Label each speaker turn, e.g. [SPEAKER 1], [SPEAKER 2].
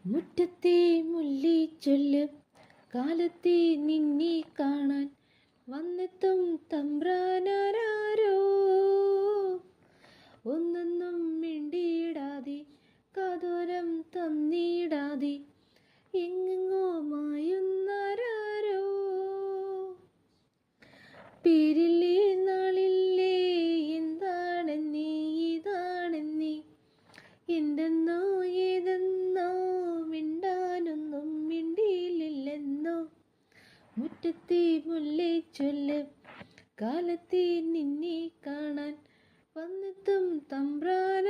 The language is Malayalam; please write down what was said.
[SPEAKER 1] മുറ്റത്തെ മുല്ലിച്ചൊല്ല് കാലത്തെ നിന്നെ കാണാൻ വന്നെത്തും തമ്പ്രാനാരോ. ഒന്നൊന്നും മിണ്ടിയിടാതെ കാതോരം തന്നിടാതെ എങ്ങെങ്ങോ മായുന്നാരോ. പേരില്ലേ നാളില്ലേ എന്താണെന്നേ ഇതാണെന്നേ എന്തെന്നോ ഏതെന്നോ മിണ്ടാനൊന്നും മിണ്ടിയില്ലെന്നോ. മുറ്റത്തെ മുല്ലച്ചൊല്ല് കാലത്തെ നിന്നെ കാണാൻ വന്നെത്തും തമ്പ്രാന